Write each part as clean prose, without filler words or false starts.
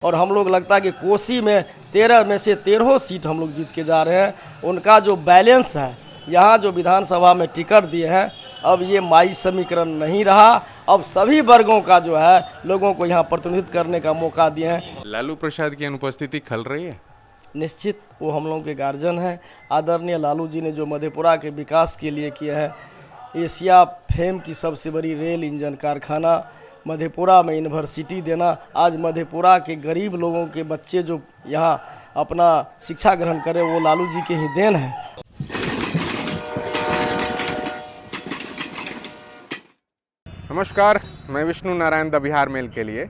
और हम लोग लगता है कि कोसी में 13 में से 13 सीट हम लोग जीत के जा रहे हैं। उनका जो बैलेंस है, यहाँ जो विधानसभा में टिकट दिए हैं, अब ये माई समीकरण नहीं रहा। अब सभी वर्गों का जो है लोगों को यहाँ प्रतिनिधित्व करने का मौका दिए हैं। लालू प्रसाद की अनुपस्थिति खल रही है। निश्चित वो हम लोगों के गार्जियन हैं। आदरणीय लालू जी ने जो मधेपुरा के विकास के लिए किया है, एशिया फेम की सबसे बड़ी रेल इंजन कारखाना, मधेपुरा में यूनिवर्सिटी देना, आज मधेपुरा के गरीब लोगों के बच्चे जो यहाँ अपना शिक्षा ग्रहण करें, वो लालू जी के ही देन है। नमस्कार, मैं विष्णु नारायण द बिहार मेल के लिए।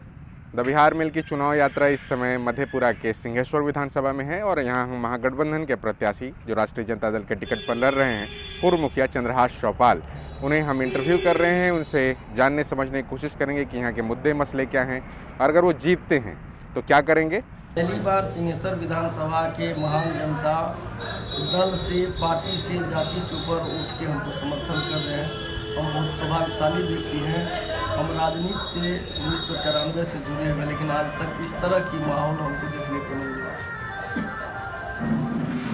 द बिहार मेल की चुनाव यात्रा इस समय मधेपुरा के सिंहेश्वर विधानसभा में है और यहाँ हम महागठबंधन के प्रत्याशी जो राष्ट्रीय जनता दल के टिकट पर लड़ रहे हैं, पूर्व मुखिया चंद्रहास चौपाल, उन्हें हम इंटरव्यू कर रहे हैं। उनसे जानने समझने की कोशिश करेंगे कि यहाँ के मुद्दे मसले क्या हैं और अगर वो जीतते हैं तो क्या करेंगे। पहली बार सिंहेश्वर विधानसभा के महान जनता दल से, पार्टी से, जाति से ऊपर उठ के हमको समर्थन कर रहे हैं। हम बहुत सौभाग्यशाली व्यक्ति हैं। हम राजनीति से 1993 से जुड़े हुए, लेकिन आज तक इस तरह की माहौल हमको देखने को नहीं मिला।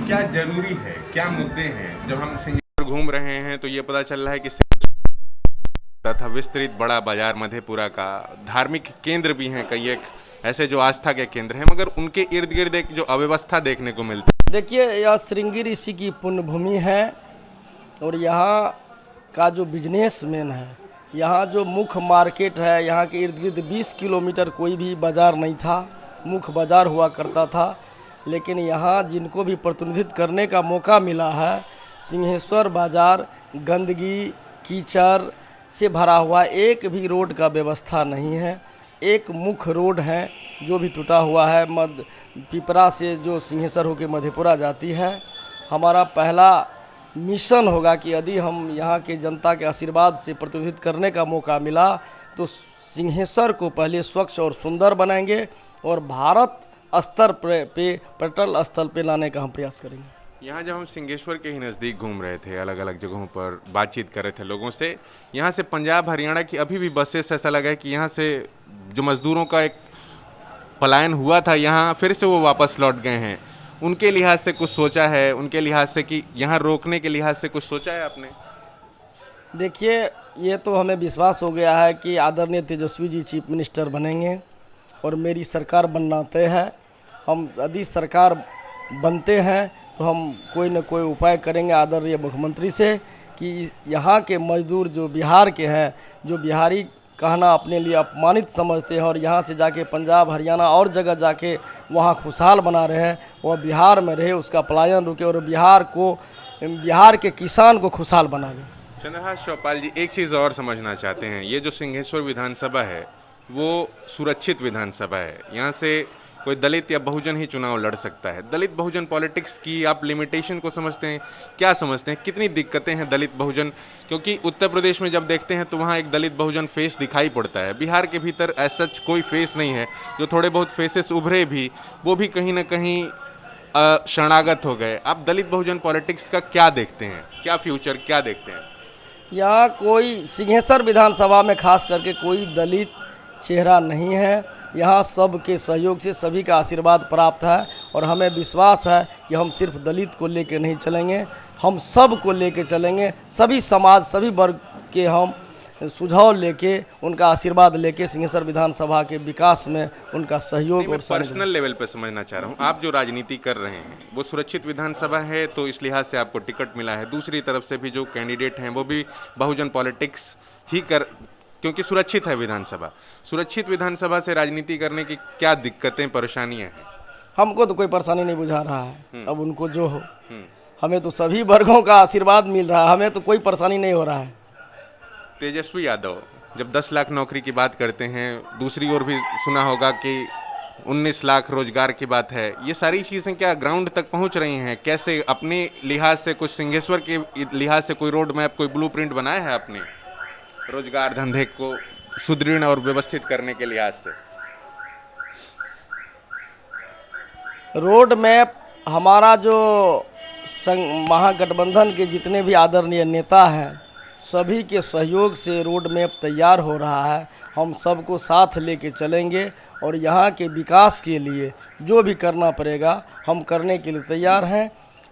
क्या जरूरी है, क्या मुद्दे हैं? जब हम सिंहेश्वर घूम रहे हैं तो ये पता चल रहा है कि तथा विस्तृत बड़ा बाजार मधेपुरा का धार्मिक केंद्र भी हैं, कई एक ऐसे जो आस्था के केंद्र हैं, मगर उनके इर्द गिर्द एक जो अव्यवस्था देखने को मिलती है। देखिए, यह श्रृंगी ऋषि की पुण्यभूमि है और यहाँ का जो बिजनेसमैन है, यहाँ जो मुख्य मार्केट है, यहाँ के इर्द गिर्द 20 किलोमीटर कोई भी बाज़ार नहीं था, मुख्य बाज़ार हुआ करता था। लेकिन यहाँ जिनको भी प्रतिनिधित्व करने का मौका मिला है, सिंहेश्वर बाज़ार गंदगी कीचड़ से भरा हुआ, एक भी रोड का व्यवस्था नहीं है। एक मुख्य रोड है जो भी टूटा हुआ है, पिपरा से जो सिंहेश्वर होकर मधेपुरा जाती है। हमारा पहला मिशन होगा कि यदि हम यहाँ के जनता के आशीर्वाद से प्रतिनिधित्व करने का मौका मिला तो सिंहेश्वर को पहले स्वच्छ और सुंदर बनाएंगे और भारत स्तर पे पर्यटन स्थल पे लाने का हम प्रयास करेंगे। यहाँ जब हम सिंहेश्वर के ही नज़दीक घूम रहे थे, अलग अलग जगहों पर बातचीत कर रहे थे लोगों से, यहाँ से पंजाब हरियाणा की अभी भी बसेस, ऐसा लगा है कि यहाँ से जो मज़दूरों का एक पलायन हुआ था, यहाँ फिर से वो वापस लौट गए हैं। उनके लिहाज से कुछ सोचा है? उनके लिहाज से कि यहाँ रोकने के लिहाज से कुछ सोचा है आपने? देखिए, ये तो हमें विश्वास हो गया है कि आदरणीय तेजस्वी जी चीफ मिनिस्टर बनेंगे और मेरी सरकार बनना तय है। हम यदि सरकार बनते हैं तो हम कोई न कोई उपाय करेंगे आदरणीय मुख्यमंत्री से कि यहाँ के मजदूर जो बिहार के हैं, जो बिहारी कहना अपने लिए अपमानित समझते हैं और यहाँ से जाके पंजाब हरियाणा और जगह जाके वहाँ खुशहाल बना रहे हैं, वह बिहार में रहे, उसका पलायन रुके और बिहार के किसान को खुशहाल बना दें। चंद्रहास चौपाल जी, एक चीज़ और समझना चाहते हैं, ये जो सिंहेश्वर विधानसभा है वो सुरक्षित विधानसभा है। यहाँ से कोई दलित या बहुजन ही चुनाव लड़ सकता है। दलित बहुजन पॉलिटिक्स की आप लिमिटेशन को समझते हैं? क्या समझते हैं, कितनी दिक्कतें हैं दलित बहुजन? क्योंकि उत्तर प्रदेश में जब देखते हैं तो वहाँ एक दलित बहुजन फेस दिखाई पड़ता है। बिहार के भीतर ऐसा कोई फेस नहीं है। जो थोड़े बहुत फेसेस उभरे भी, वो भी कहीं ना कहीं शरणागत हो गए। आप दलित बहुजन पॉलिटिक्स का क्या देखते हैं, क्या फ्यूचर क्या देखते हैं? यहाँ कोई सिंहेश्वर विधानसभा में खास करके कोई दलित चेहरा नहीं है। यहाँ सबके सहयोग से सभी का आशीर्वाद प्राप्त है और हमें विश्वास है कि हम सिर्फ दलित को लेके नहीं चलेंगे, हम सब को लेके चलेंगे। सभी समाज, सभी वर्ग के हम सुझाव लेके, उनका आशीर्वाद लेके सिंहेश्वर विधानसभा के विकास में उनका सहयोग और पर्सनल लेवल पे समझना चाह रहा हूँ। आप जो राजनीति कर रहे हैं वो सुरक्षित विधानसभा है तो इस लिहाज से आपको टिकट मिला है। दूसरी तरफ से भी जो कैंडिडेट हैं वो भी बहुजन पॉलिटिक्स ही क्योंकि सुरक्षित है विधानसभा। सुरक्षित विधानसभा से राजनीति करने की क्या दिक्कतें, परेशानियां हैं? हमको तो कोई परेशानी नहीं बुझा रहा है। अब उनको जो हो, हमें तो सभी वर्गों का आशीर्वाद मिल रहा है, हमें तो कोई परेशानी नहीं हो रहा है। तेजस्वी यादव जब 10 लाख नौकरी की बात करते हैं, दूसरी ओर भी सुना होगा कि 19 लाख रोजगार की बात है। ये सारी चीज़ें क्या ग्राउंड तक पहुंच रही हैं? कैसे अपने लिहाज से, कुछ सिंहेश्वर के लिहाज से कोई रोड मैप, कोई ब्लूप्रिंट बनाया है आपने रोजगार धंधे को सुदृढ़ और व्यवस्थित करने के लिहाज से? रोड मैप हमारा जो महागठबंधन के जितने भी आदरणीय नेता हैं, सभी के सहयोग से रोड मैप तैयार हो रहा है। हम सबको साथ लेके चलेंगे और यहाँ के विकास के लिए जो भी करना पड़ेगा हम करने के लिए तैयार हैं।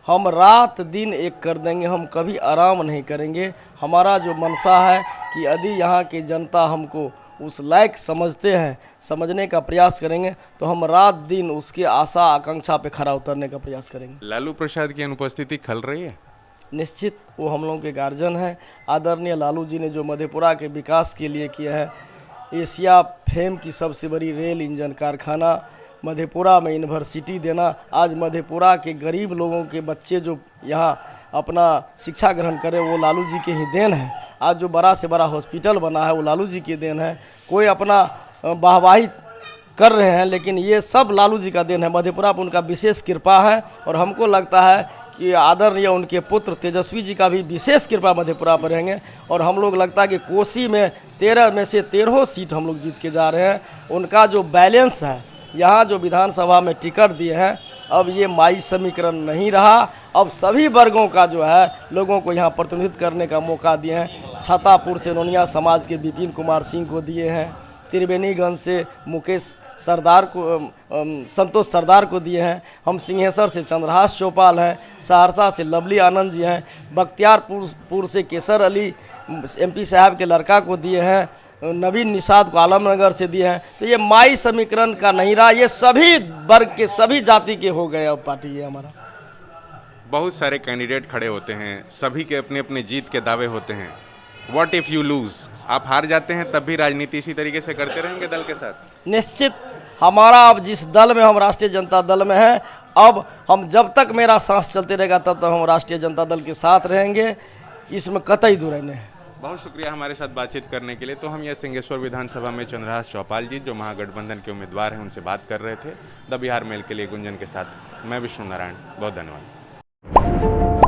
हम रात दिन एक कर देंगे, हम कभी आराम नहीं करेंगे। हमारा जो मनसा है कि यदि यहाँ की जनता हमको उस लायक समझते हैं, समझने का प्रयास करेंगे, तो हम रात दिन उसके आशा आकांक्षा पे खरा उतरने का प्रयास करेंगे। लालू प्रसाद की अनुपस्थिति खल रही है? निश्चित वो हम लोगों के गार्जियन हैं। आदरणीय लालू जी ने जो मधेपुरा के विकास के लिए किया है, एशिया फेम की सबसे बड़ी रेल इंजन कारखाना, मधेपुरा में यूनिवर्सिटी देना, आज मधेपुरा के गरीब लोगों के बच्चे जो यहाँ अपना शिक्षा ग्रहण करें वो लालू जी के ही देन है। आज जो बड़ा से बड़ा हॉस्पिटल बना है वो लालू जी की देन है। कोई अपना वाहवाही कर रहे हैं लेकिन ये सब लालू जी का देन है। मधेपुरा पर उनका विशेष कृपा है और हमको लगता है कि आदरणीय उनके पुत्र तेजस्वी जी का भी विशेष कृपा मधेपुरा पर रहेंगे। और हम लोग लगता है कि कोसी में 13 में से 13 सीट हम लोग जीत के जा रहे हैं। उनका जो बैलेंस है, यहाँ जो विधानसभा में टिकट दिए हैं, अब ये माई समीकरण नहीं रहा। अब सभी वर्गों का जो है लोगों को यहाँ प्रतिनिधित्व करने का मौका दिए हैं। छातापुर से नोनिया समाज के विपिन कुमार सिंह को दिए हैं, त्रिवेणीगंज से मुकेश सरदार को, संतोष सरदार को दिए हैं। हम सिंहेश्वर से चंद्रहास चौपाल हैं, सहरसा से लवली आनंद जी हैं, बख्तियारपुर से केसर अली MP साहब के लड़का को दिए हैं, नवीन निषाद को आलमनगर से दिए हैं। तो ये माई समीकरण का नहीं रहा, ये सभी वर्ग के सभी जाति के हो गए अब पार्टी ये हमारा। बहुत सारे कैंडिडेट खड़े होते हैं, सभी के अपने अपने जीत के दावे होते हैं। व्हाट इफ़ यू लूज, आप हार जाते हैं तब भी राजनीति इसी तरीके से करते रहेंगे दल के साथ? निश्चित हमारा अब जिस दल में हम राष्ट्रीय जनता दल में हैं, अब हम जब तक मेरा सांस चलते रहेगा तब तक हम राष्ट्रीय जनता दल के साथ रहेंगे, इसमें कतई दूर नहीं है। बहुत शुक्रिया हमारे साथ बातचीत करने के लिए। तो हम यह सिंहेश्वर विधानसभा में चंद्रहास चौपाल जी जो महागठबंधन के उम्मीदवार हैं उनसे बात कर रहे थे। द बिहार मेल के लिए गुंजन के साथ मैं विष्णु नारायण, बहुत धन्यवाद।